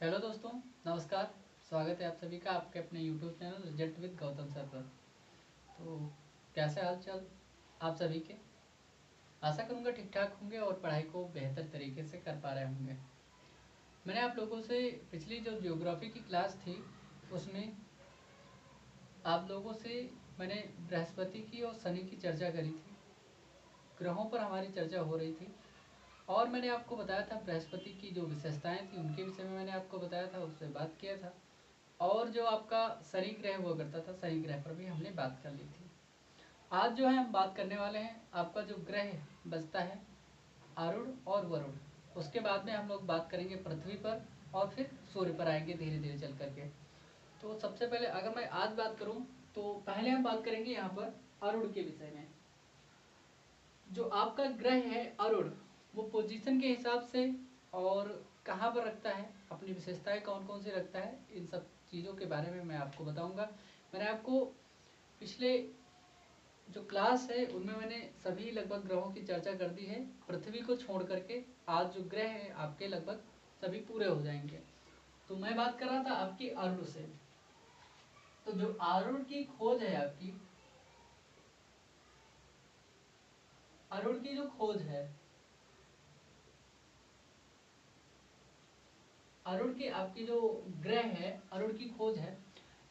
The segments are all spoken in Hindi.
हेलो दोस्तों, नमस्कार। स्वागत है आप सभी का आपके अपने YouTube channel result with Gautam sir पर। तो कैसे हाल चाल आप सभी के? आशा करूँगा ठीक ठाक होंगे और पढ़ाई को बेहतर तरीके से कर पा रहे होंगे। मैंने आप लोगों से पिछली जो ज्योग्राफी की क्लास थी उसमें आप लोगों से मैंने बृहस्पति की और शनि की चर्चा करी थी। ग्रहों पर हमारी चर्चा हो रही थी और मैंने आपको बताया था बृहस्पति की जो विशेषताएं थी उनके विषय में मैंने आपको बताया था, उससे बात किया था। और जो आपका शनि ग्रह हुआ करता था, शनि ग्रह पर भी हमने बात कर ली थी। आज जो है हम बात करने वाले हैं आपका जो ग्रह बचता है आरूढ़ और वरुण। उसके बाद में हम लोग बात करेंगे पृथ्वी पर और फिर सूर्य पर आएंगे धीरे धीरे चल करके। तो सबसे पहले अगर मैं आज बात करूं तो पहले हम बात करेंगे यहाँ पर आरूढ़ के विषय में। जो आपका ग्रह है आरूढ़, वो पोजीशन के हिसाब से और कहाँ पर रखता है, अपनी विशेषताएं कौन कौन सी रखता है, इन सब चीज़ों के बारे में मैं आपको बताऊंगा। मैंने आपको पिछले जो क्लास है उनमें मैंने सभी लगभग ग्रहों की चर्चा कर दी है, पृथ्वी को छोड़ करके। आज जो ग्रह है आपके लगभग सभी पूरे हो जाएंगे। तो मैं बात कर रहा था आपकी आरूढ़ से। तो जो आरूढ़ की खोज है आपकी, आरूढ़ की जो खोज है, आरूढ़ की आपकी जो ग्रह है आरूढ़ की खोज है,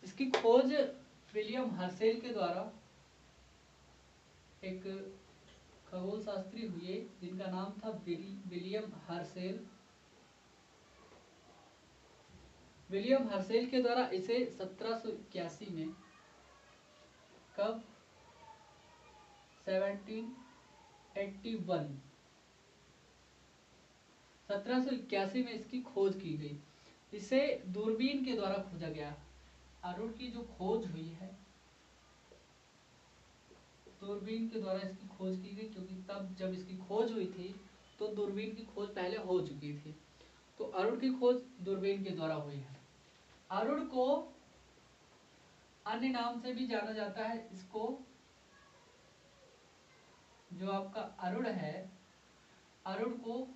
इसकी खोज विलियम हर्शेल के द्वारा एक खगोल शास्त्री हुए जिनका नाम था विलियम हर्शेल। विलियम हर्शेल के द्वारा इसे 1781 में, कब, 1781, 1781 में इसकी खोज की गई। इसे दूरबीन के द्वारा खोजा गया। आरूढ़ की जो खोज हुई है दूरबीन के द्वारा इसकी खोज की गई, क्योंकि तब जब इसकी खोज हुई थी तो दूरबीन की खोज पहले हो चुकी थी। तो आरूढ़ की खोज दूरबीन के द्वारा हुई है। आरूढ़ को अन्य नाम से भी जाना जाता है। इसको जो आपका आरूढ़ है, आरूढ़ को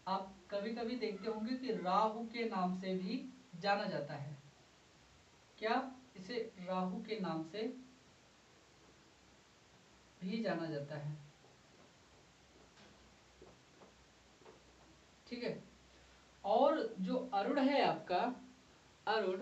आप कभी कभी देखते होंगे कि राहु के नाम से भी जाना जाता है। क्या? इसे राहु के नाम से भी जाना जाता है। ठीक है। और जो आरूढ़ है आपका, आरूढ़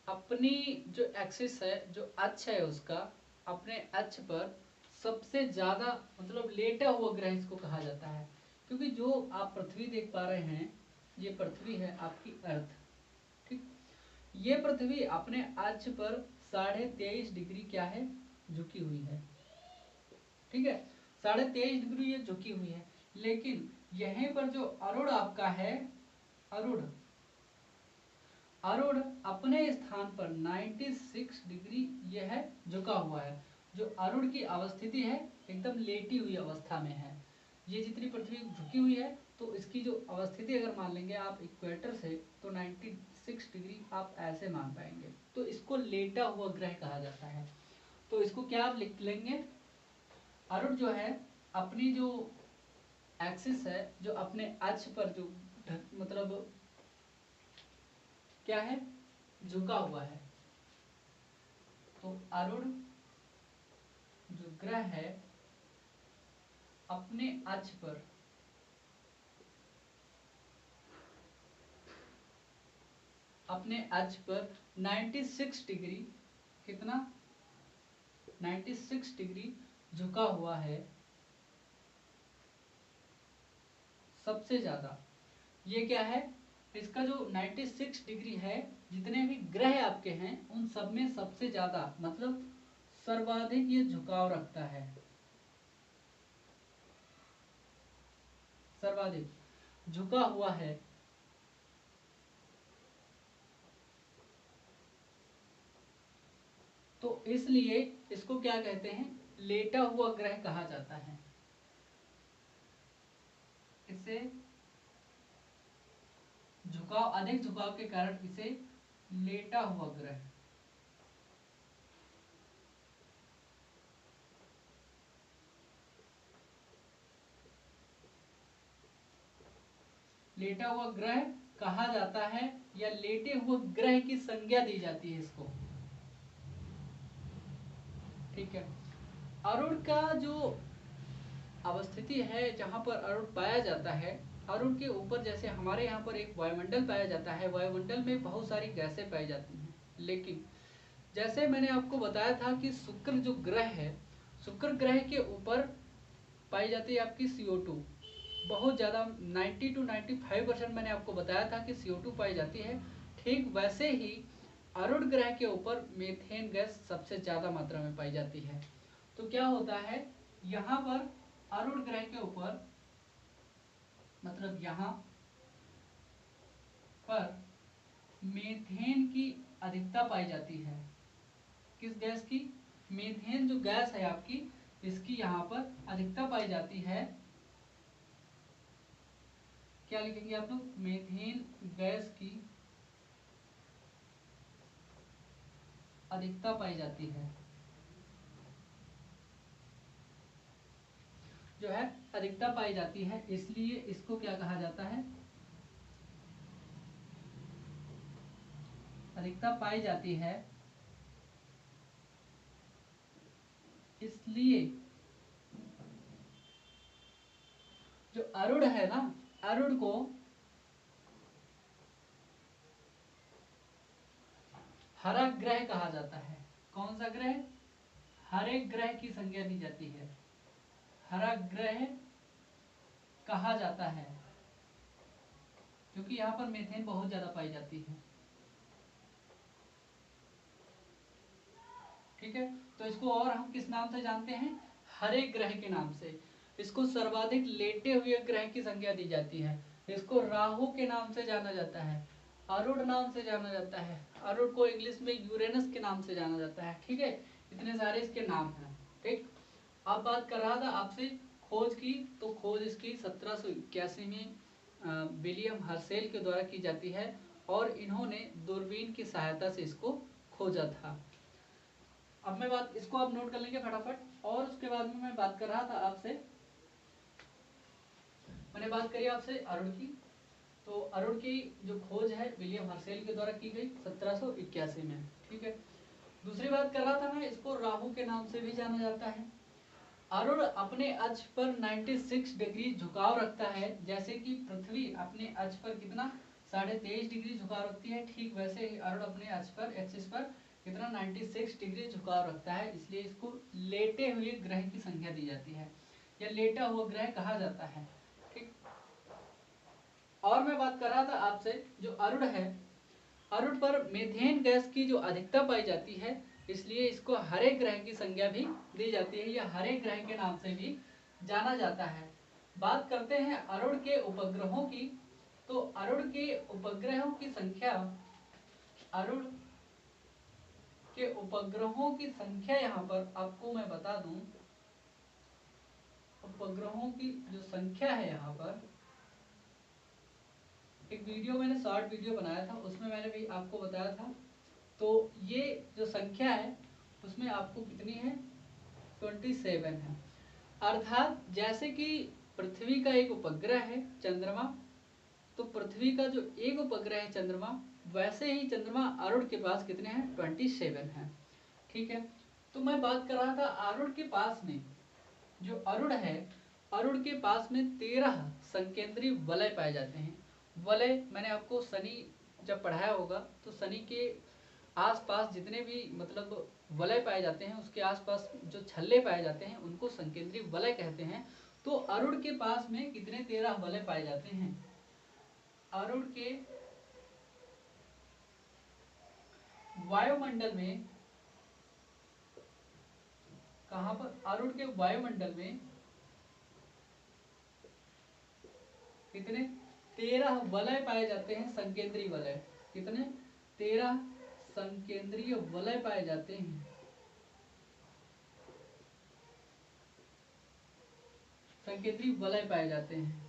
अपनी जो एक्सिस है, जो अक्ष है उसका, अपने अक्ष पर सबसे ज्यादा मतलब लेटा हुआ ग्रह इसको कहा जाता है। क्योंकि जो आप पृथ्वी देख पा रहे हैं, ये पृथ्वी है आपकी अर्थ। ठीक, ये पृथ्वी अपने अक्ष पर 23.5 डिग्री क्या है, झुकी हुई है। ठीक है, 23.5 डिग्री ये झुकी हुई है। लेकिन यहीं पर जो आरूढ़ आपका है, आरूढ़ आरूढ़ अपने स्थान पर 96 डिग्री यह झुका हुआ है। जो आरूढ़ की अवस्थिति है एकदम लेटी हुई अवस्था में है। ये जितनी पृथ्वी झुकी हुई है तो इसकी जो अवस्थिति अगर मान लेंगे आप इक्वेटर से, तो 96 डिग्री आप ऐसे मान पाएंगे। तो इसको लेटा हुआ ग्रह कहा जाता है। तो इसको क्या आप लिख लेंगे, आरूढ़ जो है अपनी जो एक्सिस है, जो अपने अक्ष पर जो मतलब क्या है, झुका हुआ है। तो आरूढ़ जो ग्रह है अपने अक्ष पर अपने अक्ष पर 96 डिग्री, कितना, 96 डिग्री झुका हुआ है सबसे ज्यादा। ये क्या है, इसका जो 96 डिग्री है, जितने भी ग्रह आपके हैं उन सब में सबसे ज्यादा मतलब सर्वाधिक ये झुकाव रखता है। सर्वाधिक झुका हुआ है। तो इसलिए इसको क्या कहते हैं, लेटा हुआ ग्रह कहा जाता है। इसे झुकाव, अधिक झुकाव के कारण इसे लेटा हुआ ग्रह, लेटा हुआ ग्रह कहा जाता है। या लेटे हुए ग्रह की संज्ञा दी जाती है इसको। ठीक है, अरुण का जो अवस्थिति है जहां पर अरुण पाया जाता है, अरुण के ऊपर जैसे हमारे यहाँ पर एक वायुमंडल पाया जाता है, वायुमंडल में बहुत सारी गैसें पाई जाती हैं, लेकिन जैसे मैंने आपको बताया था कि शुक्र जो ग्रह है, शुक्र ग्रह के ऊपर पाई जाती है आपकी CO2 बहुत ज़्यादा, 90 to 95% मैंने आपको बताया था कि CO2 पाई जाती है। ठीक वैसे ही अरुण ग्रह के ऊपर मीथेन गैस सबसे ज़्यादा मात्रा में पाई जाती है। तो क्या होता है, यहाँ पर अरुण ग्रह के ऊपर मतलब यहाँ पर मीथेन की अधिकता पाई जाती है। किस गैस की? मीथेन जो गैस है आपकी, इसकी यहाँ पर अधिकता पाई जाती है। क्या लिखेंगे आप लोग? मीथेन गैस की अधिकता पाई जाती है, जो है अधिकता पाई जाती है, इसलिए इसको क्या कहा जाता है? अधिकता पाई जाती है, इसलिए जो अरुण है ना, अरुण को हरा ग्रह कहा जाता है। कौन सा ग्रह? हरे ग्रह की संज्ञा दी जाती है, हरा ग्रह कहा जाता है, क्योंकि यहाँ पर मीथेन बहुत ज्यादा पाई जाती है। ठीक है, तो इसको और हम किस नाम से जानते हैं? हरे ग्रह के नाम से। इसको सर्वाधिक लेटे हुए ग्रह की संज्ञा दी जाती है। इसको राहु के नाम से जाना जाता है, अरुण नाम से जाना जाता है, अरुण को इंग्लिश में यूरेनस के नाम से जाना जाता है। ठीक है, इतने सारे इसके नाम हैं। ठीक, अब बात कर रहा था आपसे खोज की, तो खोज इसकी 1781 में विलियम हर्शेल के द्वारा की जाती है, और इन्होंने दूरबीन की सहायता से इसको खोजा था। अब मैं बात, इसको आप नोट कर लेंगे फटाफट। और उसके बाद में मैं बात कर रहा था आपसे, मैंने बात करी आपसे अरुण की, तो अरुण की जो खोज है विलियम हर्शेल के द्वारा की गई 1781 में। ठीक है, दूसरी बात कर रहा था मैं, इसको राहु के नाम से भी जाना जाता है। अरुण अपने अक्ष पर 96 डिग्री झुकाव रखता है, जैसे कि पृथ्वी अपने अक्ष पर कितना 23.5 डिग्री झुकाव रखती है, ठीक वैसे ही अरुण अपने अक्ष पर एक्सिस पर कितना 96 डिग्री झुकाव रखता है, इसलिए इसको लेटे हुए ग्रह की संख्या दी जाती है, या लेटा हुआ ग्रह कहा जाता है। ठीक, और मैं बात कर रहा था आपसे जो अरुण है, अरुण पर मीथेन गैस की जो अधिकता पाई जाती है, इसलिए इसको हरे ग्रह की संज्ञा भी दी जाती है, या हरे ग्रह के नाम से भी जाना जाता है। बात करते हैं अरुण के उपग्रहों की, तो अरुण के उपग्रहों की संख्या, अरुण के उपग्रहों की संख्या यहाँ पर आपको मैं बता दूं, उपग्रहों की जो संख्या है यहाँ पर, एक वीडियो मैंने शॉर्ट वीडियो बनाया था, उसमें मैंने भी आपको बताया था। तो ये जो संख्या है उसमें आपको कितनी है? 27 है। अर्थात जैसे कि पृथ्वी का एक उपग्रह है चंद्रमा, तो पृथ्वी का जो एक उपग्रह है चंद्रमा, वैसे ही चंद्रमा अरुण के पास कितने हैं? 27 हैं। ठीक है, तो मैं बात कर रहा था अरुण के पास में, जो अरुण है, अरुण के पास में 13 संकेंद्रीय वलय पाए जाते हैं। वलय मैंने आपको शनि जब पढ़ाया होगा, तो शनि के आसपास जितने भी मतलब वलय पाए जाते हैं, उसके आसपास जो छल्ले पाए जाते हैं, उनको संकेंद्रीय वलय कहते हैं। तो अरुण के पास में कितने 13 वलय पाए जाते हैं? अरुण के वायुमंडल में, कहां पर? अरुण के वायुमंडल में कितने? 13 वलय पाए जाते हैं, संकेंद्रीय वलय। कितने? 13 संकेंद्रीय वलय पाए जाते हैं। संकेंद्रीय वलय पाए जाते हैं।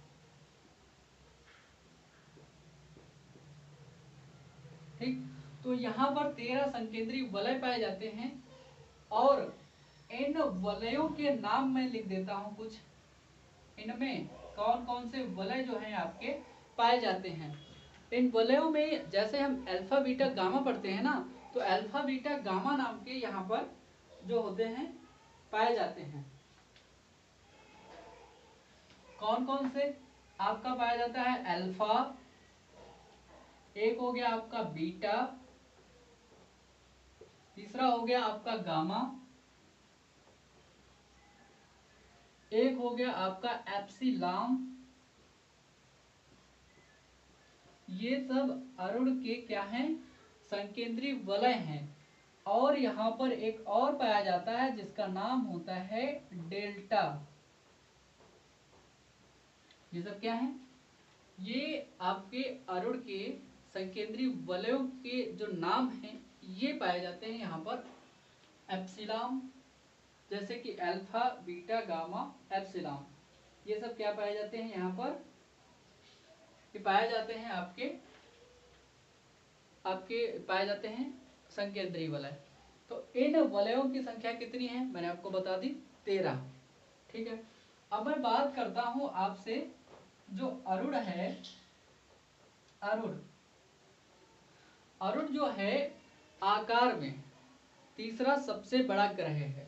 ठीक, तो यहाँ पर 13 संकेंद्रीय वलय पाए जाते हैं, और इन वलयों के नाम मैं लिख देता हूं कुछ। इनमें कौन कौन से वलय जो हैं आपके पाए जाते हैं। इन वलयों में जैसे हम अल्फा बीटा गामा पढ़ते हैं ना, तो अल्फा बीटा गामा नाम के यहाँ पर जो होते हैं पाए जाते हैं। कौन कौन से आपका पाया जाता है? अल्फा, एक हो गया आपका बीटा, तीसरा हो गया आपका गामा, एक हो गया आपका एप्सिलॉन। ये सब अरुण के क्या हैं? संकेंद्रीय वलय हैं। और यहां पर एक और पाया जाता है जिसका नाम होता है डेल्टा। ये सब क्या है? ये आपके अरुण के संकेंद्रीय वलयों के जो नाम हैं ये पाए जाते हैं यहाँ पर। एप्सिलॉन, जैसे कि अल्फा बीटा गामा एप्सिलॉन, ये सब क्या पाए जाते हैं यहाँ पर? ये पाए जाते हैं आपके पाए जाते हैं संकेंद्रीय वलय। तो इन वलयों की संख्या कितनी है मैंने आपको बता दी, 13। ठीक है, अब मैं बात करता हूं आपसे जो अरुण है। अरुण जो है आकार में तीसरा सबसे बड़ा ग्रह है।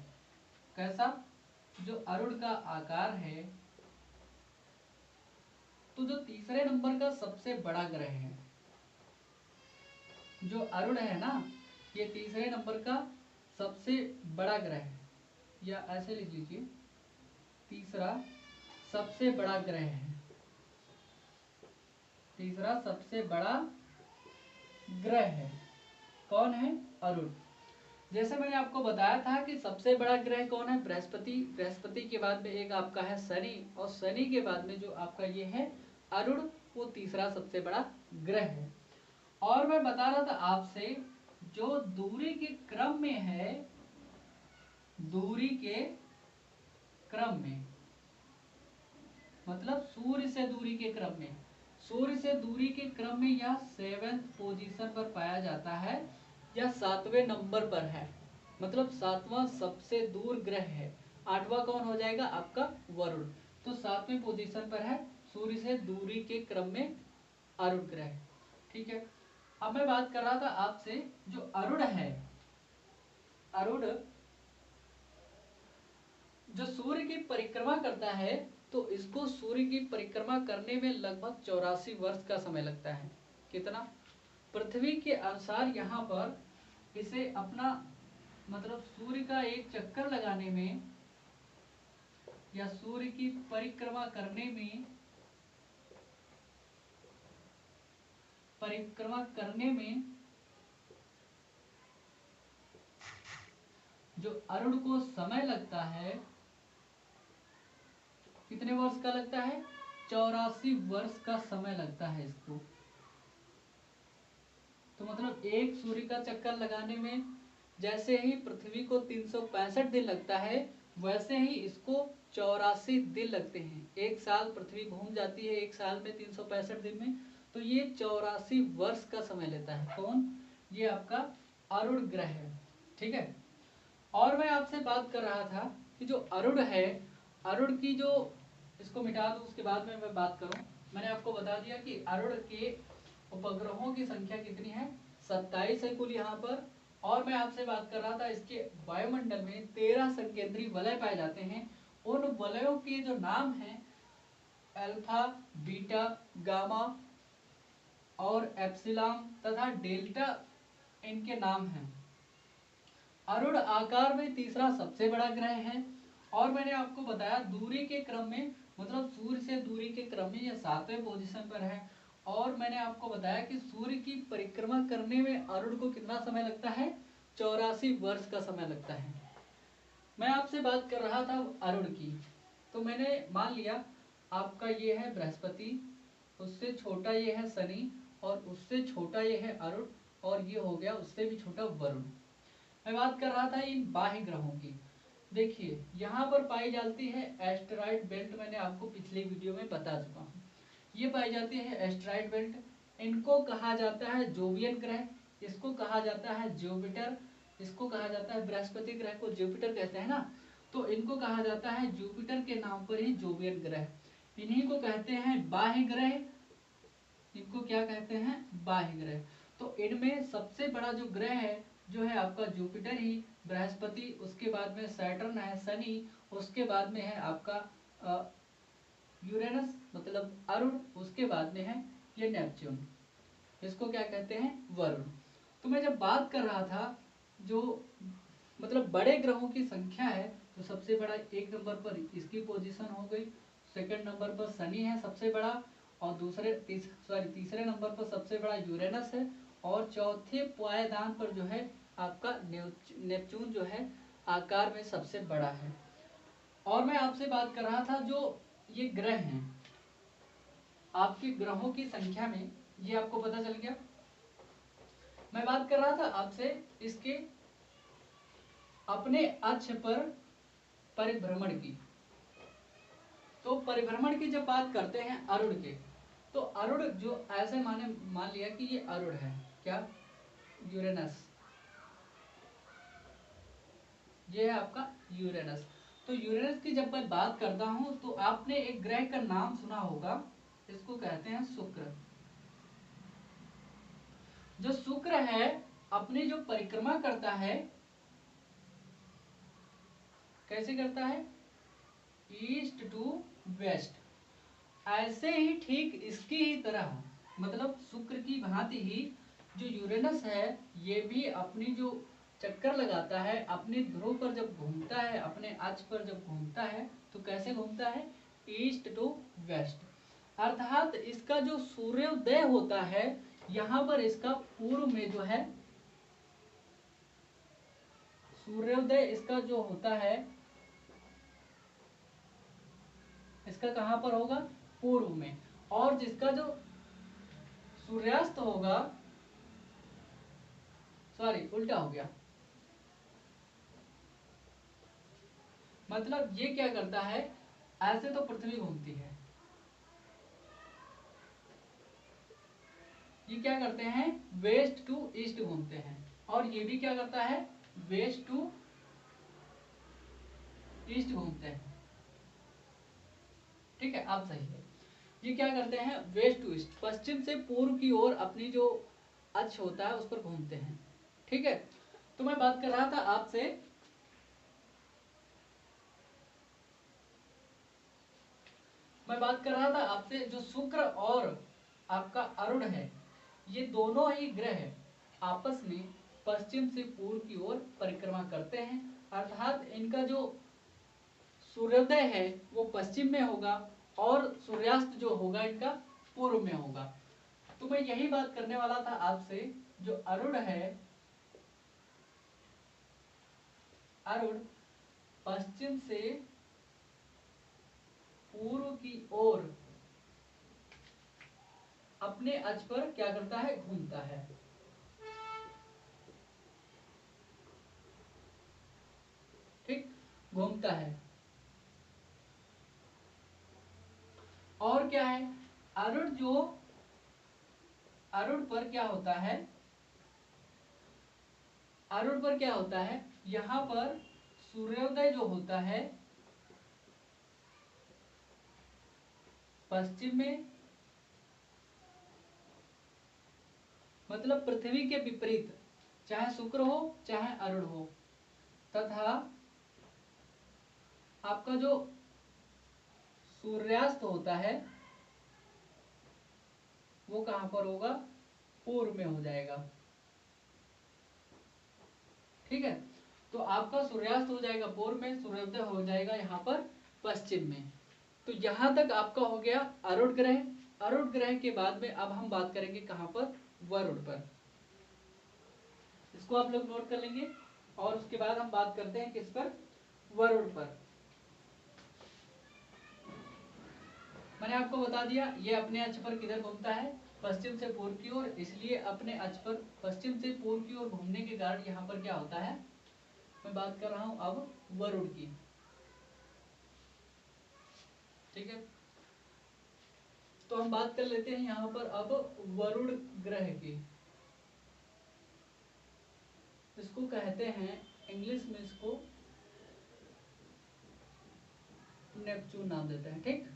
कैसा? जो अरुण का आकार है, तो जो तीसरे नंबर का सबसे बड़ा ग्रह है, जो अरुण है ना, ये तीसरे नंबर का सबसे बड़ा ग्रह है, या ऐसे लिख लीजिए, तीसरा सबसे बड़ा ग्रह है। तीसरा सबसे बड़ा ग्रह है कौन है? अरुण। जैसे मैंने आपको बताया था कि सबसे बड़ा ग्रह कौन है? बृहस्पति। बृहस्पति के बाद में एक आपका है शनि, और शनि के बाद में जो आपका ये है अरुण, वो तीसरा सबसे बड़ा ग्रह है। और मैं बता रहा था आपसे जो दूरी के क्रम में है, दूरी के क्रम में मतलब सूर्य से दूरी के क्रम में, सूर्य से दूरी के क्रम में यह 7th पोजीशन पर पाया जाता है, या 7वें नंबर पर है, मतलब 7वां सबसे दूर ग्रह है। 8वां कौन हो जाएगा? आपका वरुण। तो 7वें पोजीशन पर है सूर्य से दूरी के क्रम में अरुण ग्रह। ठीक है, अब मैं बात कर रहा था आपसे जो अरुण है, अरुण जो सूर्य की परिक्रमा करता है, तो इसको सूर्य की परिक्रमा करने में लगभग 84 वर्ष का समय लगता है। कितना? पृथ्वी के अनुसार यहाँ पर इसे अपना मतलब सूर्य का एक चक्कर लगाने में या सूर्य की परिक्रमा करने में जो अरुण को समय लगता है, कितने वर्ष का लगता है? 84 वर्ष का समय लगता है इसको। तो मतलब एक सूर्य का चक्कर लगाने में जैसे ही पृथ्वी को 365 दिन लगता है, वैसे ही इसको 84 दिन लगते हैं। एक साल पृथ्वी घूम जाती है एक साल में 365 दिन में, तो ये 84 वर्ष का समय लेता है। कौन? ये आपका अरुण ग्रह है। ठीक है, और मैं आपसे बात कर रहा था कि जो अरुण है, अरुण की जो, इसको मिटा दूं उसके बाद में मैं बात करूं। मैंने आपको बता दिया कि अरुण के उपग्रहों की संख्या कितनी है? 27 है कुल यहाँ पर। और मैं आपसे बात कर रहा था इसके वायुमंडल में 13 संकेंद्रीय वलय पाए जाते हैं। उन वलयों के जो नाम हैं अल्फा, बीटा, गामा और एप्सिलॉन तथा डेल्टा, इनके नाम हैं। अरुण आकार में तीसरा सबसे बड़ा ग्रह है, और मैंने आपको बताया दूरी के क्रम में मतलब सूर्य से दूरी के क्रम में यह 7वें पोजीशन पर है। और मैंने आपको बताया कि सूर्य की परिक्रमा करने में अरुण को कितना समय लगता है? 84 वर्ष का समय लगता है। मैं आपसे बात कर रहा था अरुण की, तो मैंने मान लिया आपका ये है बृहस्पति, उससे छोटा ये है शनि, और उससे छोटा ये है अरुण, और ये हो गया उससे भी छोटा वरुण। मैं बात कर रहा था इन बाह्य ग्रहों की। देखिए यहाँ पर पाई जाती है एस्टेरॉइड बेल्ट, मैंने आपको पिछले वीडियो में बता चुका हूँ। ये पाई जाती है एस्टेरॉइड बेल्ट, इनको कहा जाता है जोवियन ग्रह, इसको कहा जाता है जुपिटर, इसको कहा जाता है बृहस्पति ग्रह को जुपिटर कहते हैं ना, तो इनको कहा जाता है जुपिटर के नाम पर ही जोवियन ग्रह। इन्हीं को कहते हैं बाह्य ग्रह, इनको क्या कहते हैं, बाह्य ग्रह। तो इनमें सबसे बड़ा जो ग्रह है जो है आपका जुपिटर ही, बृहस्पति, उसके बाद में सैटर्न है, शनि, उसके बाद में है आपका यूरेनस मतलब अरुण, उसके बाद में है ये नेपच्यून, इसको क्या कहते हैं, वरुण। तो मैं जब बात कर रहा था जो मतलब बड़े ग्रहों की संख्या है, तो सबसे बड़ा एक नंबर पर इसकी पोजीशन हो गई, सेकंड नंबर पर शनि है सबसे बड़ा, और तीसरे नंबर पर सबसे बड़ा यूरेनस है, और चौथे पायदान पर जो है आपका नेपच्यून जो है आकार में सबसे बड़ा है। और मैं आपसे बात कर रहा था जो ये ग्रह हैं, आपके ग्रहों की संख्या में ये आपको पता चल गया। मैं बात कर रहा था आपसे इसके अपने अक्ष पर परिभ्रमण की। तो परिभ्रमण की जब बात करते हैं अरुण के, तो अरुण जो ऐसे मान लिया कि ये अरुण है, क्या, यूरेनस, ये है आपका यूरेनस। तो यूरेनस की जब मैं बात करता हूं तो आपने एक ग्रह का नाम सुना होगा, इसको कहते हैं शुक्र। जो शुक्र है अपनी जो परिक्रमा करता है, कैसे करता है, ईस्ट टू वेस्ट। ऐसे ही ठीक इसकी ही तरह मतलब शुक्र की भांति ही जो यूरेनस है ये भी अपनी जो चक्कर लगाता है अपने ध्रुव पर जब घूमता है, अपने अक्ष पर जब घूमता है, तो कैसे घूमता है, ईस्ट टू वेस्ट। अर्थात इसका जो सूर्योदय होता है यहाँ पर इसका पूर्व में जो है, सूर्योदय इसका जो होता है इसका कहां पर होगा, पूर्व में, और जिसका जो सूर्यास्त होगा, सॉरी उल्टा हो गया, मतलब ये क्या करता है, ऐसे तो पृथ्वी घूमती है, ये क्या करते हैं, वेस्ट टू ईस्ट घूमते हैं, और ये भी क्या करता है, वेस्ट टू ईस्ट घूमते हैं। ठीक है, आप सही है। ये क्या करते हैं, वेस्ट टू ईस्ट, पश्चिम से पूर्व की ओर अपनी जो अक्ष होता है उस पर घूमते हैं। ठीक है, तो मैं बात कर रहा था आपसे जो शुक्र और आपका अरुण है, ये दोनों ही ग्रह आपस में पश्चिम से पूर्व की ओर परिक्रमा करते हैं। अर्थात इनका जो सूर्योदय है वो पश्चिम में होगा और सूर्यास्त जो होगा इनका पूर्व में होगा। तो मैं यही बात करने वाला था आपसे, जो अरुण है, अरुण पश्चिम से पूर्व की ओर अपने अक्ष पर क्या करता है, घूमता है। ठीक, घूमता है। और क्या है, अरुण पर क्या होता है, अरुण पर क्या होता है, यहां पर सूर्योदय जो होता है पश्चिम में, मतलब पृथ्वी के विपरीत, चाहे शुक्र हो चाहे अरुण हो, तथा आपका जो सूर्यास्त होता है वो कहां पर होगा, पूर्व में हो जाएगा। ठीक है, तो आपका सूर्यास्त हो जाएगा पूर्व में, सूर्योदय हो जाएगा यहाँ पर पश्चिम में। तो यहां तक आपका हो गया अरुण ग्रह। अरुण ग्रह के बाद में अब हम बात करेंगे कहां पर, वरुण पर। इसको आप लोग नोट कर लेंगे, और उसके बाद हम बात करते हैं किस पर, वरुण पर। मैंने आपको बता दिया ये अपने अक्ष पर किधर घूमता है, पश्चिम से पूर्व की ओर, इसलिए अपने अक्ष पर पश्चिम से पूर्व की ओर घूमने के कारण यहाँ पर क्या होता है, मैं बात कर रहा हूं अब वरुण की। ठीक है, तो हम बात कर लेते हैं यहाँ पर अब वरुण ग्रह की। इसको कहते हैं इंग्लिश में, इसको नेपच्यून नाम देते हैं। ठीक,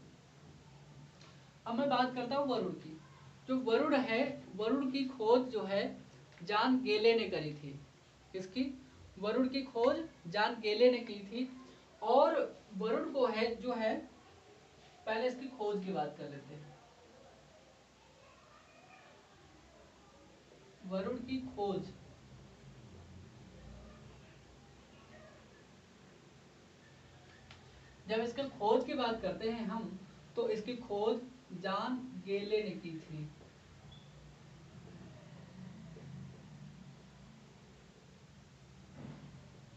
अब मैं बात करता हूँ वरुण की। जो वरुण है, वरुण की खोज जो है जॉन गेले ने करी थी। इसकी वरुण की खोज जॉन गेले ने की थी। और वरुण को है जो है, पहले इसकी खोज की बात कर लेते हैं। वरुण की खोज, जब इसके खोज की बात करते हैं हम, तो इसकी खोज जॉन गेले ने की थी।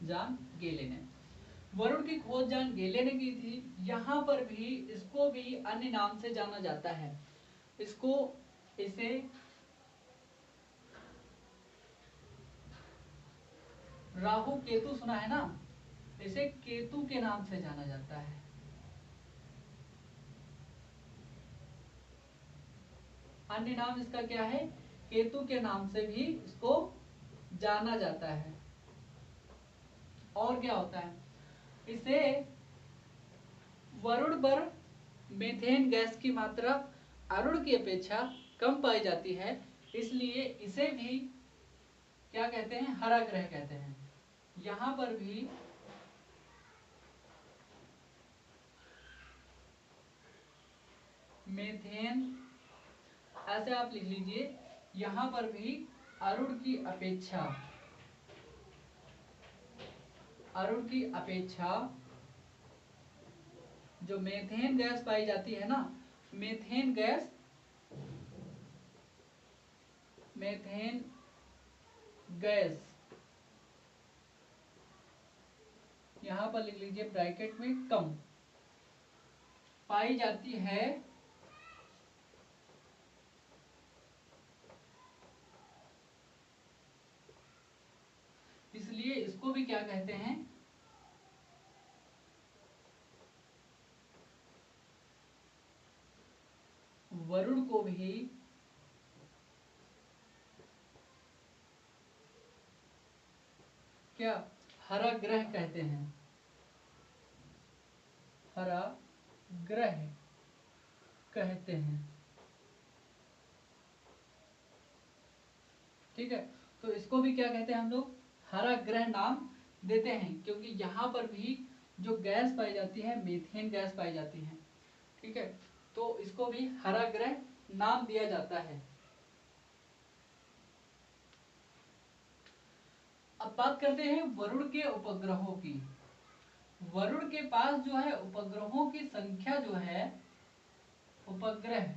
जॉन गेले ने वरुण की खोज जॉन गेले ने की थी। यहां पर भी इसको भी अन्य नाम से जाना जाता है। इसे राहु केतु सुना है ना, इसे केतु के नाम से जाना जाता है। अन्य नाम इसका क्या है? केतु के नाम से भी इसको जाना जाता है। और क्या होता है? इसे वरुण पर मीथेन गैस की मात्रा अरुण की अपेक्षा कम पाई जाती है, इसलिए इसे भी क्या कहते हैं? हरा ग्रह कहते हैं। यहां पर भी मीथेन, ऐसे आप लिख लीजिए, यहां पर भी अरुण की अपेक्षा, अरुण की अपेक्षा जो मीथेन गैस पाई जाती है ना, मीथेन गैस, मीथेन गैस यहां पर लिख लीजिए ब्रैकेट में कम पाई जाती है, इसलिए इसको भी क्या कहते हैं? वरुण को भी क्या हरा ग्रह कहते हैं। हरा ग्रह कहते हैं। ठीक है, तो इसको भी क्या कहते हैं हम लोग? हरा ग्रह नाम देते हैं, क्योंकि यहां पर भी जो गैस पाई जाती है मीथेन गैस पाई जाती है। ठीक है, तो इसको भी हरा ग्रह नाम दिया जाता है। अब बात करते हैं वरुण के उपग्रहों की। वरुण के पास जो है उपग्रहों की संख्या जो है, उपग्रह,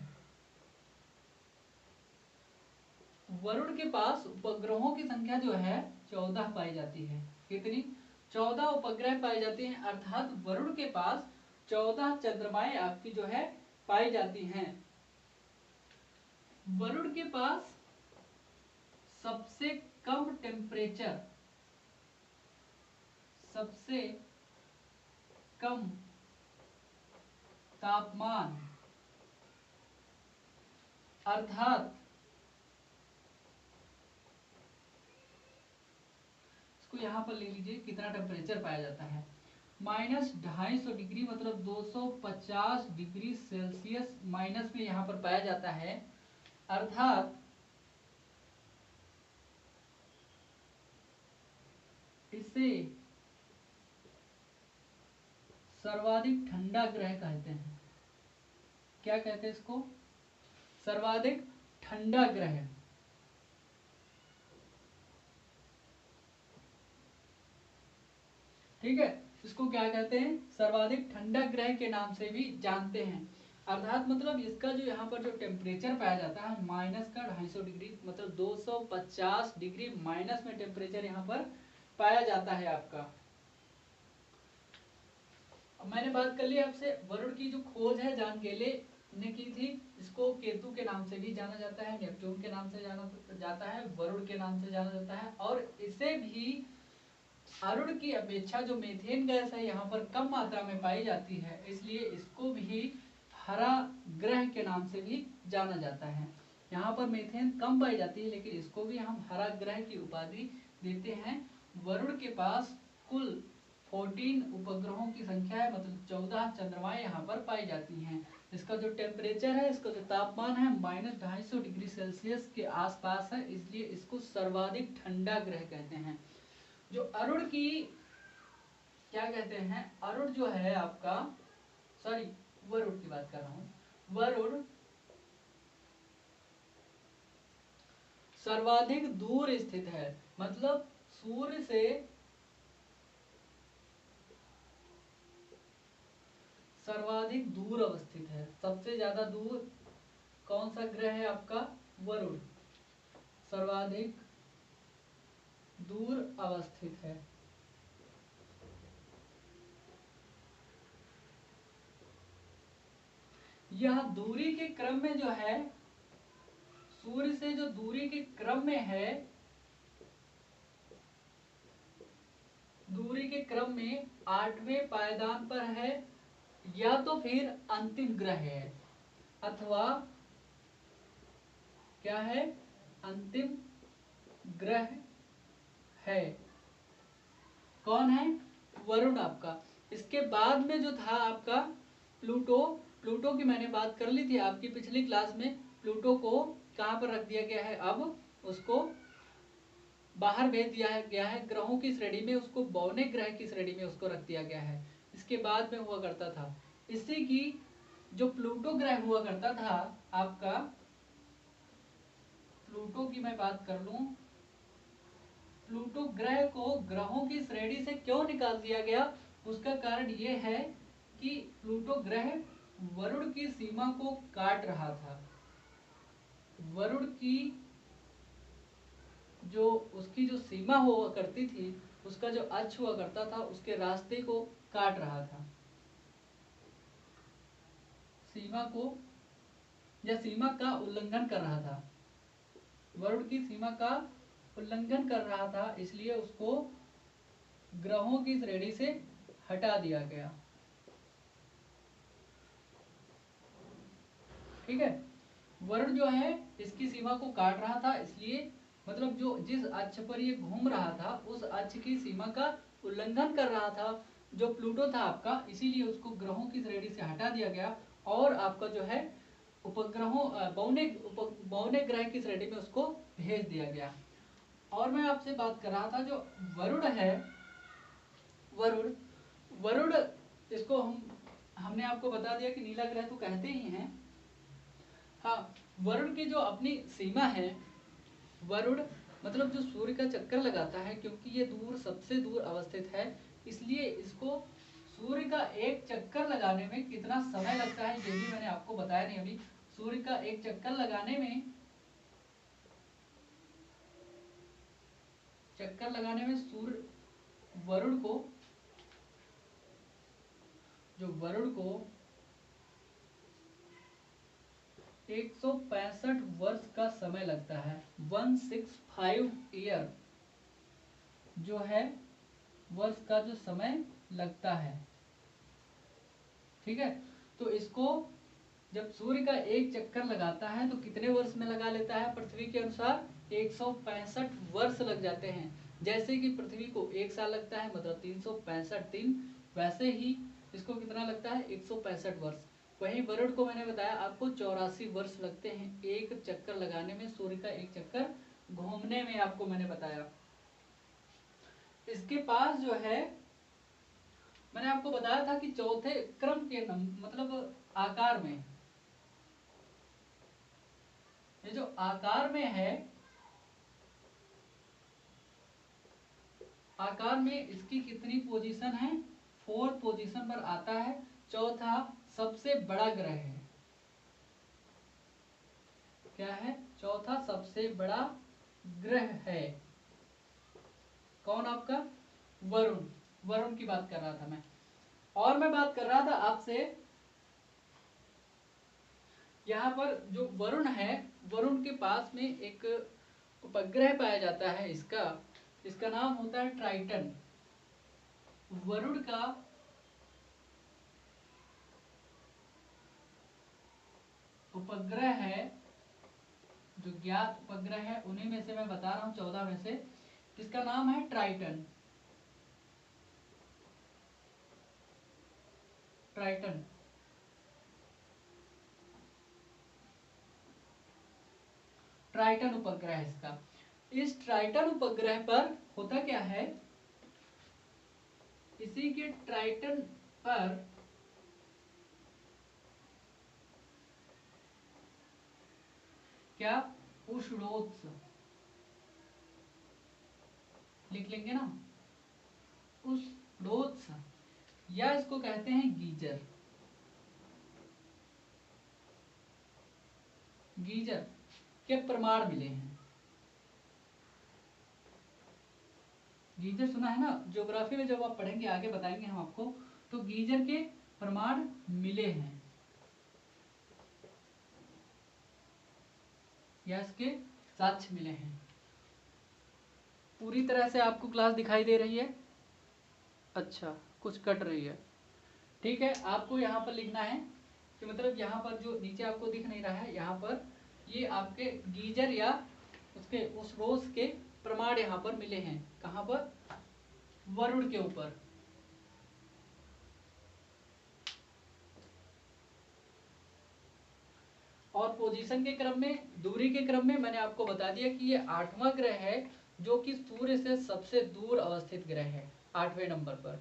वरुण के पास उपग्रहों की संख्या जो है 14 पाई जाती है। कितनी? 14 उपग्रह पाए जाते हैं, अर्थात वरुण के पास 14 चंद्रमाएं आपकी जो है पाई जाती हैं। वरुण के पास सबसे कम टेम्परेचर, सबसे कम तापमान, अर्थात इसको यहां पर ले लीजिए, कितना टेम्परेचर पाया जाता है? -250 डिग्री, मतलब 250 डिग्री सेल्सियस माइनस में यहां पर पाया जाता है। अर्थात इसे सर्वाधिक ठंडा ग्रह कहते हैं। क्या कहते हैं इसको? सर्वाधिक ठंडा ग्रह। ठीक है, इसको क्या कहते हैं? सर्वाधिक ठंडा ग्रह के नाम से भी जानते हैं। अर्थात मतलब इसका जो यहाँ पर जो टेम्परेचर पाया जाता है -250 डिग्री, मतलब 250 डिग्री माइनस में टेम्परेचर यहाँ पर पाया जाता है आपका। अब मैंने बात कर ली आपसे, वरुण की जो खोज है जॉन गेले ने की थी। इसको केतु के नाम से भी जाना जाता है, नेपच्यून के नाम से जाना जाता है, वरुण के नाम से जाना जाता है। और इसे भी अरुण की अपेक्षा जो मीथेन गैस है यहाँ पर कम मात्रा में पाई जाती है, इसलिए इसको भी हरा ग्रह के नाम से भी जाना जाता है। यहाँ पर मीथेन कम पाई जाती है, लेकिन इसको भी हम हरा ग्रह की उपाधि देते हैं। वरुण के पास कुल 14 उपग्रहों की संख्या है, मतलब 14 चंद्रमाएं यहाँ पर पाई जाती हैं। इसका जो टेम्परेचर है, इसका जो तापमान है -250 डिग्री सेल्सियस के आसपास है, इसलिए इसको सर्वाधिक ठंडा ग्रह कहते हैं। जो अरुण की क्या कहते हैं, अरुण जो है आपका, सॉरी वरुण की बात कर रहा हूँ, वरुण सर्वाधिक दूर स्थित है, मतलब सूर्य से सर्वाधिक दूर अवस्थित है। सबसे ज्यादा दूर कौन सा ग्रह है आपका, वरुण सर्वाधिक दूर अवस्थित है। यह दूरी के क्रम में जो है, सूर्य से जो दूरी के क्रम में है, दूरी के क्रम में 8वें पायदान पर है, या तो फिर अंतिम ग्रह है, अथवा क्या है, अंतिम ग्रह है। कौन है, वरुण आपका। इसके बाद में जो था आपका प्लूटो। प्लूटो की मैंने बात कर ली थी आपकी पिछली क्लास में। प्लूटो को कहां पर रख दिया गया है, अब उसको बाहर भेज दिया गया है ग्रहों की श्रेणी में, उसको बौने ग्रह की श्रेणी में उसको रख दिया गया है। इसके बाद में हुआ करता था, इसी की जो प्लूटो ग्रह हुआ करता था आपका, प्लूटो की मैं बात कर लूं, प्लूटो ग्रह को ग्रहों की श्रेणी से क्यों निकाल दिया गया, उसका कारण यह है कि प्लूटो ग्रह वरुण की सीमा को काट रहा था। वरुण की जो उसकी जो सीमा हुआ करती थी, उसका जो अक्ष हुआ करता था, उसके रास्ते को काट रहा था, सीमा को या सीमा का उल्लंघन कर रहा था, वरुण की सीमा का उल्लंघन कर रहा था, इसलिए उसको ग्रहों की श्रेणी से हटा दिया गया। ठीक है, वरुण जो है इसकी सीमा को काट रहा था, इसलिए मतलब जो जिस अक्ष पर ये घूम रहा था, उस अक्ष की सीमा का उल्लंघन कर रहा था जो प्लूटो था आपका, इसीलिए उसको ग्रहों की श्रेणी से हटा दिया गया और आपका जो है उपग्रहों बौने ग्रह की श्रेणी में उसको भेज दिया गया। और मैं आपसे बात कर रहा था जो वरुण है, वरुण वरुण इसको हमने आपको बता दिया कि नीला ग्रह तो कहते ही हैं। हाँ, वरुण की जो अपनी सीमा है, वरुण मतलब जो सूर्य का चक्कर लगाता है, क्योंकि ये दूर सबसे दूर अवस्थित है, इसलिए इसको सूर्य का एक चक्कर लगाने में कितना समय लगता है ये भी मैंने आपको बताया नहीं अभी। सूर्य का एक चक्कर लगाने में सूर्य वरुण को जो वरुण को 165 वर्ष का समय लगता है। 165 ईयर जो है वर्ष का जो समय लगता है। ठीक है, तो इसको जब सूर्य का एक चक्कर लगाता है तो कितने वर्ष में लगा लेता है, पृथ्वी के अनुसार 165 वर्ष लग जाते हैं। जैसे कि पृथ्वी को एक साल लगता है, मतलब 365 दिन, वैसे ही इसको कितना लगता है, 165 वर्ष। वहीं वरुण को मैंने बताया आपको 84 वर्ष लगते हैं एक चक्कर लगाने में, सूर्य का एक चक्कर घूमने में, आपको मैंने बताया। इसके पास जो है मैंने आपको बताया था कि चौथे क्रम के मतलब आकार में, ये जो आकार में है, आकार में इसकी कितनी पोजीशन है, 4th पोजीशन पर आता है। चौथा सबसे बड़ा ग्रह है, क्या है, चौथा सबसे बड़ा ग्रह है। कौन आपका, वरुण। वरुण की बात कर रहा था मैं। और मैं बात कर रहा था आपसे, यहाँ पर जो वरुण है, वरुण के पास में एक उपग्रह पाया जाता है, इसका नाम होता है ट्राइटन। वरुण का उपग्रह है, जो ज्ञात उपग्रह है उन्हीं में से मैं बता रहा हूं, 14 में से, इसका नाम है ट्राइटन। ट्राइटन। ट्राइटन उपग्रह है इसका। इस ट्राइटन उपग्रह पर होता क्या है, इसी के ट्राइटन पर क्या उष्णोत्स लिख लेंगे ना, उष्णोत्स, या इसको कहते हैं गीजर। गीजर के प्रमाण मिले हैं। गीजर सुना है ना, ज्योग्राफी में जब आप पढ़ेंगे आगे बताएंगे हम आपको, तो गीजर के प्रमाण मिले हैं या इसके साक्ष्य मिले हैं। पूरी तरह से आपको क्लास दिखाई दे रही है? अच्छा, कुछ कट रही है, ठीक है। आपको यहाँ पर लिखना है कि मतलब यहाँ पर जो नीचे आपको दिख नहीं रहा है, यहाँ पर ये आपके गीजर या उसके उस रोज के प्रमाण यहाँ पर मिले हैं। कहाँ पर? वरुण के ऊपर। और पोजीशन के क्रम में, दूरी के क्रम में मैंने आपको बता दिया कि ये 8वां ग्रह है जो कि सूर्य से सबसे दूर अवस्थित ग्रह है, 8वें नंबर पर।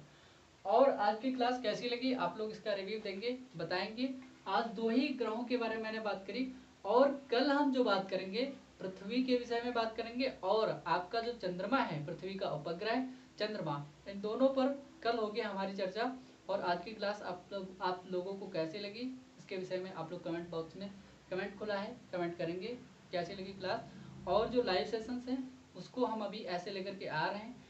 और आज की क्लास कैसी लगी, आप लोग इसका रिव्यू देंगे, बताएंगे। आज 2 ही ग्रहों के बारे में मैंने बात करी, और कल हम जो बात करेंगे पृथ्वी के विषय में बात करेंगे, और आपका जो चंद्रमा है, पृथ्वी का उपग्रह चंद्रमा, इन दोनों पर कल होगी हमारी चर्चा। और आज की क्लास आप लोगों को कैसी लगी, इसके विषय में आप लोग कमेंट बॉक्स में कमेंट खुला है, कमेंट करेंगे कैसी लगी क्लास। और जो लाइव सेशंस हैं उसको हम अभी ऐसे लेकर के आ रहे हैं,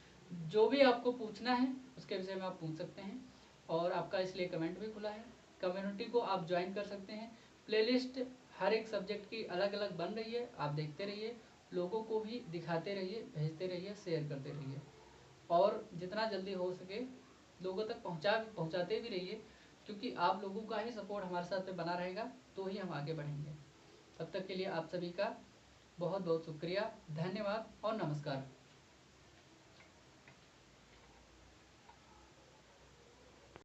जो भी आपको पूछना है उसके विषय में आप पूछ सकते हैं। और आपका इसलिए कमेंट भी खुला है, कम्युनिटी को आप ज्वाइन कर सकते हैं। प्लेलिस्ट हर एक सब्जेक्ट की अलग अलग बन रही है, आप देखते रहिए, लोगों को भी दिखाते रहिए, भेजते रहिए, शेयर करते रहिए, और जितना जल्दी हो सके लोगों तक पहुँचाते भी रहिए, क्योंकि आप लोगों का ही सपोर्ट हमारे साथ में बना रहेगा तो ही हम आगे बढ़ेंगे। तब तक के लिए आप सभी का बहुत बहुत शुक्रिया, धन्यवाद और नमस्कार।